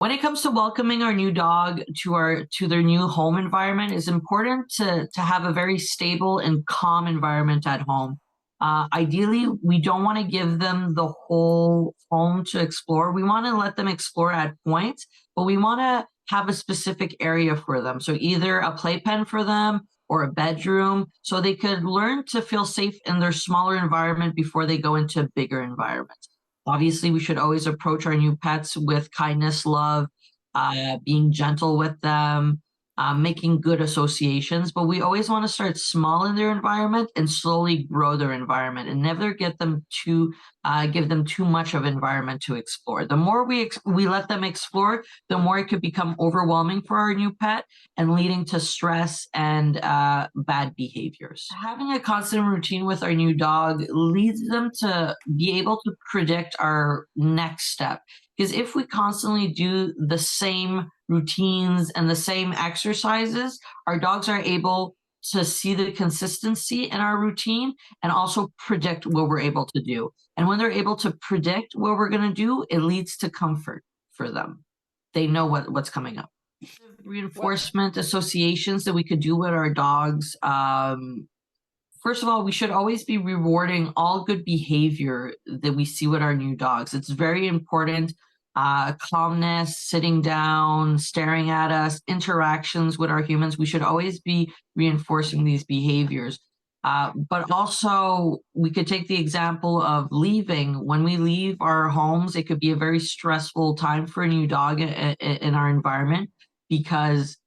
When it comes to welcoming our new dog to their new home environment, it's important to have a very stable and calm environment at home. Ideally, we don't want to give them the whole home to explore. We want to let them explore at points, but we want to have a specific area for them. So either a playpen for them or a bedroom, so they could learn to feel safe in their smaller environment before they go into bigger environments. Obviously, we should always approach our new pets with kindness, love, being gentle with them, making good associations. But we always want to start small in their environment and slowly grow their environment, and never get them too give them too much of environment to explore. The more we let them explore, the more it could become overwhelming for our new pet and leading to stress and bad behaviors. Having a constant routine with our new dog leads them to be able to predict our next step. Because if we constantly do the same routines and the same exercises, our dogs are able to see the consistency in our routine and also predict what we're able to do. And when they're able to predict what we're going to do, it leads to comfort for them. They know what's coming up. Reinforcement associations that we could do with our dogs. First of all, we should always be rewarding all good behavior that we see with our new dogs. It's very important. Calmness, sitting down, staring at us, interactions with our humans. We should always be reinforcing these behaviors. But also, we could take the example of leaving. When we leave our homes, it could be a very stressful time for a new dog in our environment, because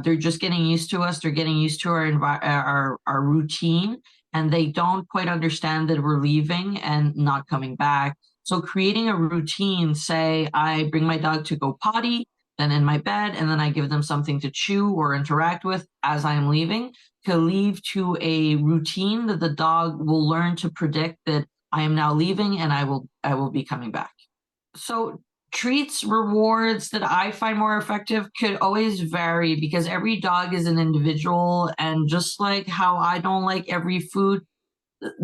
they're just getting used to us. They're getting used to our routine, and they don't quite understand that we're leaving and not coming back. So creating a routine, say I bring my dog to go potty, then in my bed, and then I give them something to chew or interact with as I'm leaving, to leave to a routine that the dog will learn to predict that I am now leaving and I will be coming back. So treats, rewards that I find more effective could always vary, because every dog is an individual, and just like how I don't like every food,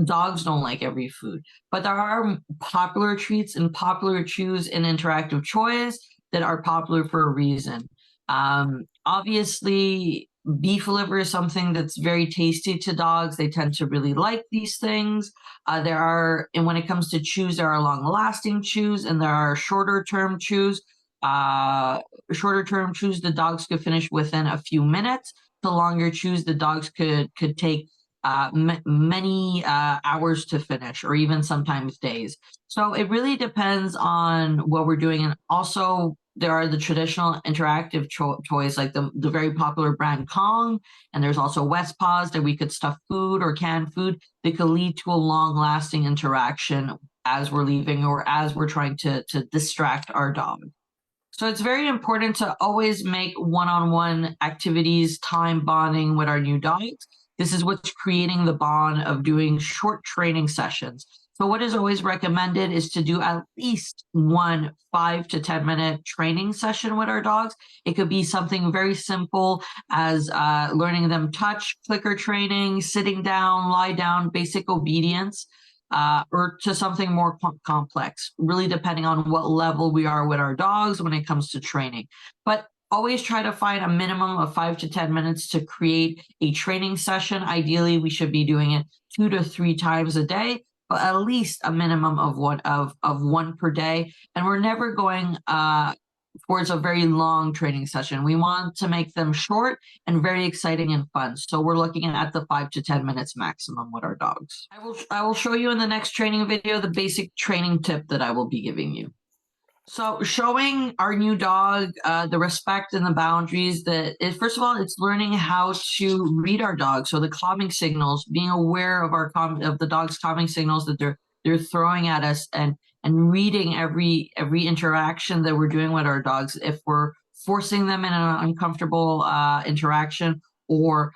dogs don't like every food. But there are popular treats and popular chews in interactive toys that are popular for a reason. Obviously, beef liver is something that's very tasty to dogs. They tend to really like these things. And when it comes to chews, there are long-lasting chews and there are shorter-term chews. Shorter-term chews, the dogs could finish within a few minutes. The longer chews, the dogs could take many hours to finish, or even sometimes days. So it really depends on what we're doing. And also, there are the traditional interactive toys, like the very popular brand Kong. And there's also West Paws that we could stuff food or canned food that could lead to a long lasting interaction as we're leaving or as we're trying to distract our dog. So it's very important to always make one-on-one activities, time bonding with our new dogs. This is what's creating the bond of doing short training sessions. So what is always recommended is to do at least one 5 to 10 minute training session with our dogs. It could be something very simple as learning them touch, clicker training, sitting down, lie down, basic obedience, or to something more complex, really depending on what level we are with our dogs when it comes to training. But always try to find a minimum of 5 to 10 minutes to create a training session. Ideally, we should be doing it 2 to 3 times a day, but at least a minimum of one per day. And we're never going towards a very long training session. We want to make them short and very exciting and fun. So we're looking at the 5 to 10 minutes maximum with our dogs. I will show you in the next training video the basic training tip that I will be giving you. So showing our new dog the respect and the boundaries, first of all, it's learning how to read our dog. So the calming signals, being aware of of the dog's calming signals that they're throwing at us, and reading every interaction that we're doing with our dogs. If we're forcing them in an uncomfortable interaction, or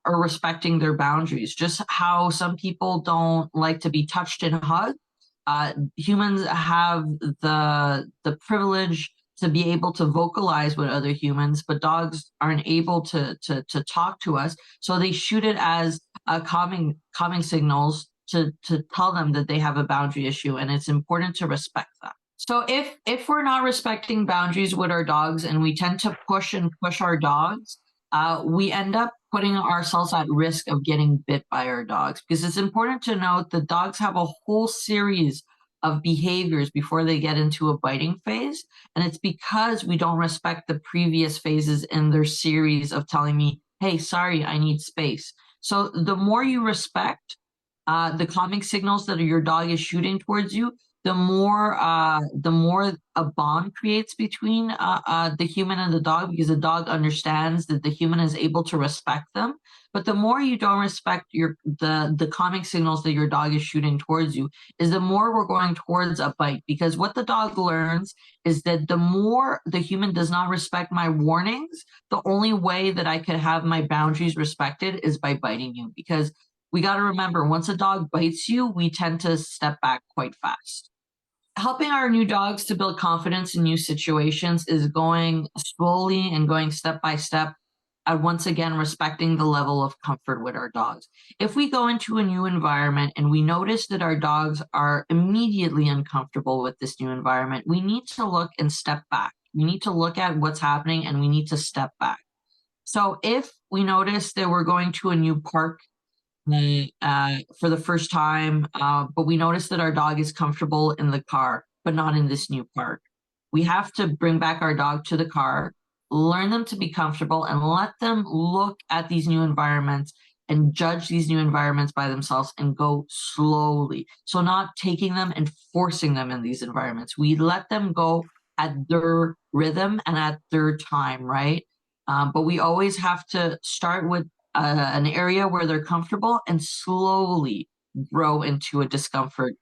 respecting their boundaries. Just how some people don't like to be touched and hugged. Humans have the privilege to be able to vocalize with other humans, but dogs aren't able to talk to us. So they shoot it as calming signals to tell them that they have a boundary issue, and it's important to respect that. So if we're not respecting boundaries with our dogs and we tend to push and push our dogs, we end up putting ourselves at risk of getting bit by our dogs, because it's important to note that dogs have a whole series of behaviors before they get into a biting phase, and it's because we don't respect the previous phases in their series of telling me, "Hey, sorry, I need space." So the more you respect the calming signals that your dog is shooting towards you, the more a bond creates between the human and the dog, because the dog understands that the human is able to respect them. But the more you don't respect the calming signals that your dog is shooting towards you, is the more we're going towards a bite. Because what the dog learns is that the more the human does not respect my warnings, the only way that I could have my boundaries respected is by biting you. Because we got to remember, once a dog bites you, we tend to step back quite fast. Helping our new dogs to build confidence in new situations is going slowly and going step by step, and once again respecting the level of comfort with our dogs. If we go into a new environment and we notice that our dogs are immediately uncomfortable with this new environment, we need to look and step back. We need to look at what's happening and we need to step back. So if we notice that we're going to a new park for the first time, but we notice that our dog is comfortable in the car, but not in this new park. We have to bring back our dog to the car, learn them to be comfortable, and let them look at these new environments and judge these new environments by themselves and go slowly. So, not taking them and forcing them in these environments. We let them go at their rhythm and at their time, right? But we always have to start with an area where they're comfortable and slowly grow into a discomfort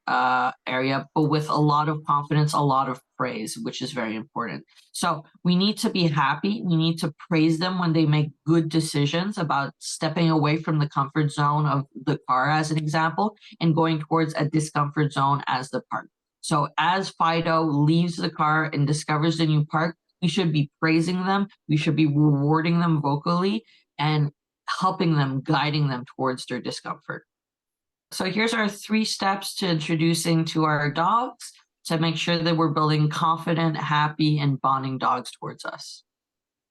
area, but with a lot of confidence, a lot of praise, which is very important. So we need to be happy. We need to praise them when they make good decisions about stepping away from the comfort zone of the car, as an example, and going towards a discomfort zone as the park. So as Fido leaves the car and discovers the new park, we should be praising them. We should be rewarding them vocally and helping them, guiding them towards their discomfort. So here's our 3 steps to introducing to our dogs to make sure that we're building confident, happy, and bonding dogs towards us.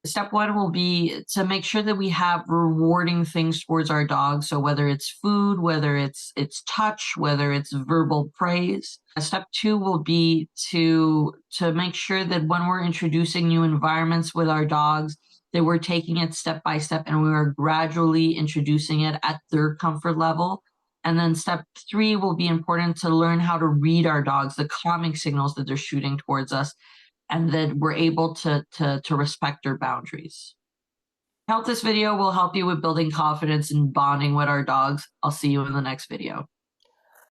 Step 1 will be to make sure that we have rewarding things towards our dogs. So whether it's food, whether it's touch, whether it's verbal praise. Step 2 will be to make sure that when we're introducing new environments with our dogs, that we're taking it step by step and we are gradually introducing it at their comfort level. And then step 3 will be important to learn how to read our dogs, the calming signals that they're shooting towards us, and that we're able to respect their boundaries. I hope this video will help you with building confidence and bonding with our dogs. I'll see you in the next video.